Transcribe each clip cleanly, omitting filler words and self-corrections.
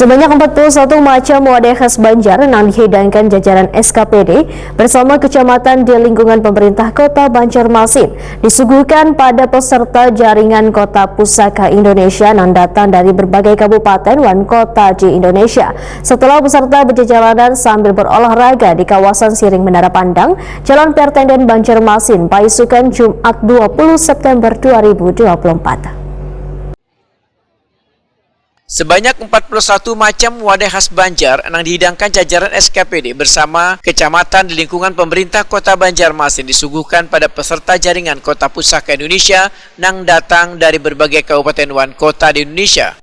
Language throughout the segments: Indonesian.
Sebanyak 41 macam wadah khas Banjar yang dihidangkan jajaran SKPD bersama kecamatan di lingkungan pemerintah Kota Banjarmasin disuguhkan pada peserta jaringan Kota Pusaka Indonesia yang datang dari berbagai kabupaten dan kota di Indonesia. Setelah peserta berjalanan sambil berolahraga di kawasan Siring Menara Pandang, Jalan Pertenden Banjarmasin, Paisukan Jumat 20 September 2024. Sebanyak 41 macam wadah khas Banjar yang dihidangkan jajaran SKPD bersama kecamatan di lingkungan pemerintah Kota Banjarmasin disuguhkan pada peserta jaringan Kota Pusaka Indonesia yang datang dari berbagai kabupaten dan kota di Indonesia.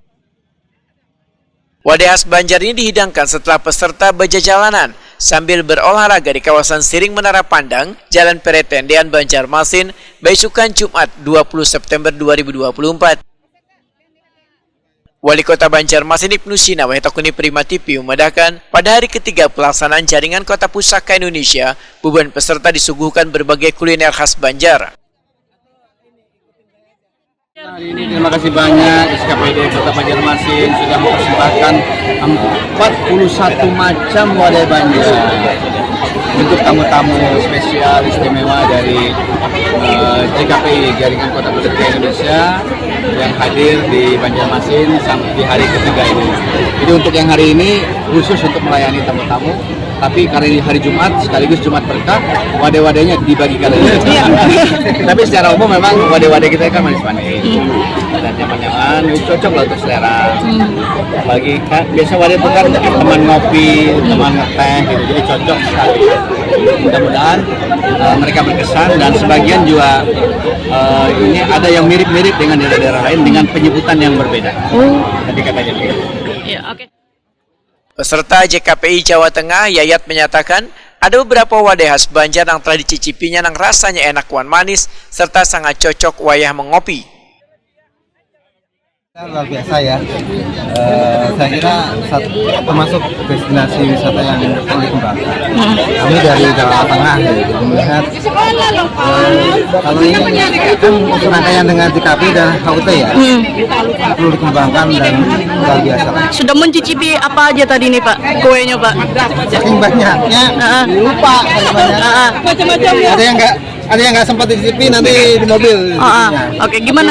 Wadah khas Banjar ini dihidangkan setelah peserta berjalanan sambil berolahraga di kawasan Siring Menara Pandang, Jalan Pertenden Banjarmasin, Paisukan Jumat 20 September 2024. Wali Kota Banjarmasin Ibnu Sina Wahetakuni Prima TV memadakan pada hari ketiga pelaksanaan jaringan Kota Pusaka Indonesia, beban peserta disuguhkan berbagai kuliner khas Banjar. Hari ini terima kasih banyak SKPD Kota Banjarmasin sudah mempersembahkan 41 macam wadah Banjar untuk tamu-tamu spesial istimewa dari JKPI Jaringan Kota Pusaka Indonesia yang hadir di Banjarmasin sampai di hari ketiga ini. Jadi untuk yang hari ini khusus untuk melayani tamu-tamu, tapi karena ini hari Jumat sekaligus Jumat berkah, wadah-wadahnya dibagikan aja. Tapi secara umum memang wadah-wadah kita kan manis-manis dan nyaman-nyaman, cocok lah untuk selera. Bagi kan biasa wadah itu kan teman ngopi, teman ngeteh gitu, jadi cocok sekali. Mudah-mudahan mereka berkesan dan sebagian juga ini ada yang mirip-mirip dengan daerah-daerah lain dengan penyebutan yang berbeda. Tadi katanya. Ya, oke. Peserta JKPI Jawa Tengah, Yayat, menyatakan ada beberapa wadah khas Banjar yang telah dicicipinya yang rasanya enak wan manis serta sangat cocok wayah mengopi. Luar biasa ya, saya kira termasuk destinasi wisata yang perlu dikembangkan. Kami dari Jawa Tengah melihat kalau ini kan serangkaian dengan JKP dan HUT ya, perlu dikembangkan dan luar biasa. Sudah mencicipi apa aja tadi nih Pak, kuenya Pak? Saking banyaknya, lupa macam-macam ya. Ada yang nggak sempat dicicipi nanti di mobil. Oke, gimana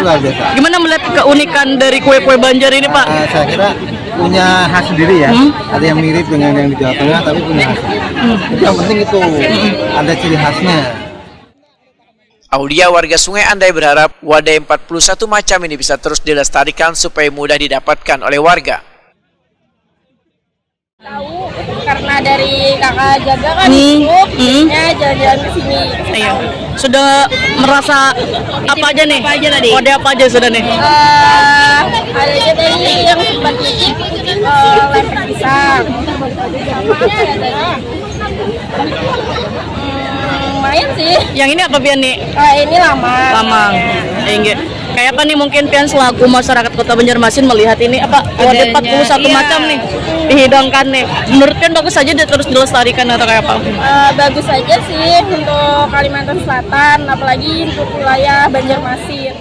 melihat keunikan dari kue-kue Banjar ini Pak? Saya kira punya khas sendiri ya. Ada yang mirip dengan yang di Jawa Tengah tapi punya khas. Yang penting itu ada ciri khasnya. Aulia, warga Sungai Andai, berharap wadah 41 macam ini bisa terus dilestarikan supaya mudah didapatkan oleh warga. Tahu karena dari kakak jaga kan ya jalan-jalan ke sini. Iya. Sudah merasa apa aja nih? Wadah apa aja sudah nih? Ada aja tadi yang sempat nyicip lemper pisang. Lumayan sih. Yang ini apa Pian nih? Ini lamang. Enggak. Kayak apa nih mungkin Pian selaku masyarakat Kota Banjarmasin melihat ini apa wadah 41 macam nih dihidangkan nih. Menurut Pian bagus aja dia terus dilestarikan atau kayak apa? Bagus aja sih untuk Kalimantan Selatan, apalagi untuk wilayah Banjarmasin.